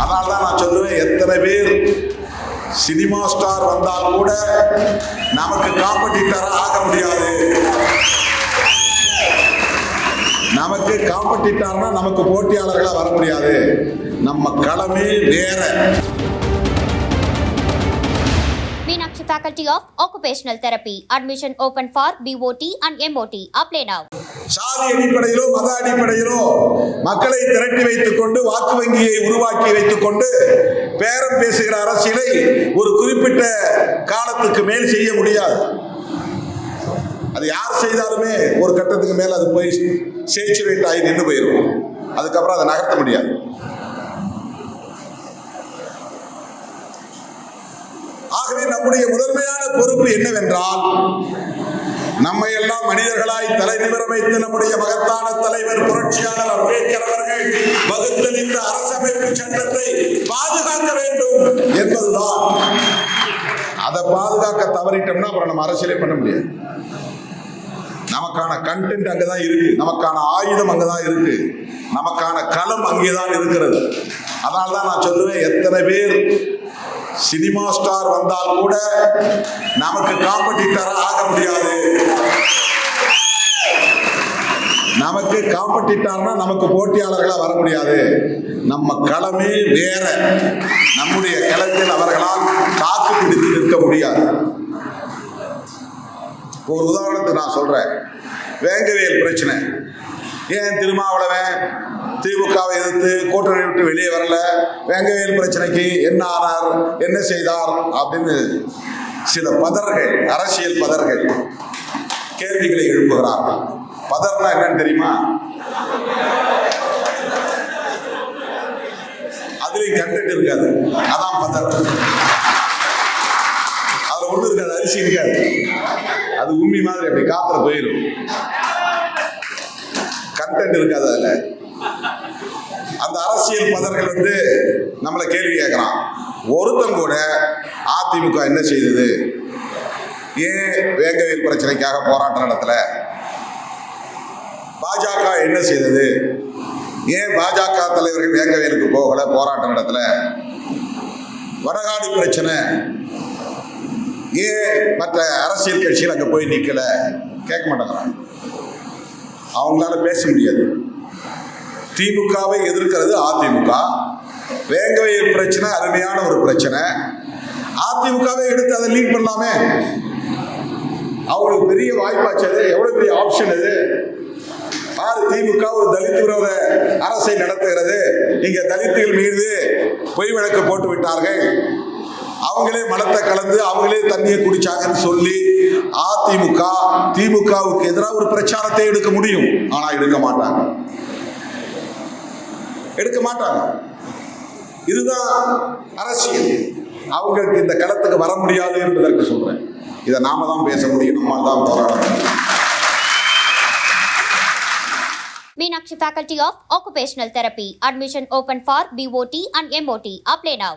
அதனால தான் நான் சொல்லுவேன், எத்தனை பேர் சினிமா ஸ்டார் வந்தால் கூட நமக்கு காம்படிட்டரா ஆக முடியாது. நமக்கு காம்படிட்டர்னா நமக்கு போட்டியாளர்களா வர முடியாது. நம்ம களமே வேற. Meenakshi Faculty of Occupational Therapy. Admission open for BOT and MOT. Apply now. சாதி அடிப்படையிலோ மத அடிப்படையிலோ மக்களை திரட்டி வைத்துக் கொண்டு வாக்கு வங்கியை உருவாக்கி வைத்துக் கொண்டு பேரம் பேசுகிற அரசியலை ஒரு குறிப்பிட்ட காலத்துக்கு மேல் செய்ய முடியாது. அது யார் செய்தாலுமே ஒரு கட்டத்துக்கு மேல் அது போய் சேச்சுரேட் ஆகி நின்று போயிடும். அதுக்கப்புறம் அதை நகர்த்த முடியாது. ஆகவே நம்முடைய முதன்மையான பொறுப்பு என்னவென்றால், நம்மை எல்லாம் மனிதர்களாய் தலை நிமிர வைத்து நம்முடைய மகத்தான தலைவர் புரட்சியாளர் அம்பேத்கர் அவர்கள் வகுத்தளித்த அரசமைப்பு சட்டத்தை பாதுகாக்க வேண்டும் என்பதுதான். அதை பாதுகாக்க தவறிட்டோம்னா அப்புறம் நம்ம அரசியலே பண்ண முடியாது. நமக்கான கண்டென்ட் அங்கதான் இருக்கு, நமக்கான ஆயுதம் அங்கதான் இருக்கு, நமக்கான களம் அங்கேதான் இருக்கிறது. அதனால்தான் நான் சொல்லுவேன், எத்தனை பேர் சினிமா ஸ்டார் வந்தால் கூட நமக்கு காம்படிட்டரா ஆக முடியாது. நமக்கு காம்படிட்டர்னா நமக்கு போட்டியாளர்களா வர முடியாது. நம்ம களமே வேற. நம்முடைய களத்தில் அவர்களால் தாக்கு பிடித்து நிற்க முடியாது. ஒரு உதாரணத்துக்கு நான் சொல்றேன், வேங்கவேல் பிரச்சனை. ஏன் திருமாவளவன் திமுகவை எதிர்த்து கூட்டணி விட்டு வெளியே வரல? வேங்கவேல் பிரச்சனைக்கு என்ன ஆனார், என்ன செய்தார் அப்படின்னு சில பதர்கள், அரசியல் பதர்கள் கேள்விகளை எழுப்புகிறார்கள். பதர்னா என்னன்னு தெரியுமா? அதுலயும் கண்டென்ட் இருக்காது, அதான் பதர். அதுல ஒண்ணு இருக்காது, அரிசி இருக்காது, அது உண்மை மாதிரி அப்படி காத்துல போயிடும். கண்டென்ட் இருக்காது அதுல. அந்த அரசியல் பதர்கள் நம்மளை கேள்வி கேட்கிறான். ஒருத்தன் கூட அதிமுக என்ன செய்தது, ஏன் வேங்கவேல் பிரச்சனைக்காக போராட்டம் நடத்தல, பாஜக என்ன செய்தது, ஏன் பாஜக தலைவர்கள் வேங்கவேலுக்கு போகல, போராட்டம் நடத்தல, வடகாடு பிரச்சனை, ஏன் மற்ற அரசியல் கட்சிகள் அங்க போய் நிக்கல, கேட்க மாட்டேங்கிறாங்க. அவங்களால பேச முடியாது. திமுகவை எதிர்க்கிறது அதிமுக. வேங்கவேல் பிரச்சனை அருமையான ஒரு பிரச்சனை. அதிமுகவை எடுத்து அதை லீட் பண்ணலாமே. அவங்களுக்கு பெரிய வாய்ப்பாச்சு. அது எவ்வளவு பெரிய ஆப்ஷன் அது. பாரு, திமுக ஒரு தலித் விரோத அரசை நடத்துகிறது. இங்க தலித்துகள் மீது பொய் வழக்கு போட்டு விட்டார்கள், அவங்களே மலத்தை கலந்து அவங்களே தண்ணியை குடிச்சாங்கன்னு சொல்லி அதிமுக திமுகவுக்கு எதிராக ஒரு பிரச்சாரத்தை எடுக்க முடியும். ஆனா எடுக்க மாட்டாங்க. இதுதான் அரசியல். அவங்களுக்கு இந்த களத்துக்கு வர முடியாது என்பதற்கு சொல்றேன். இதை நாம தான் பேச முடியும், நம்மால் தான் போராடணும். Meenakshi Faculty of Occupational Therapy. Admission open for BOT and MOT. Apply now.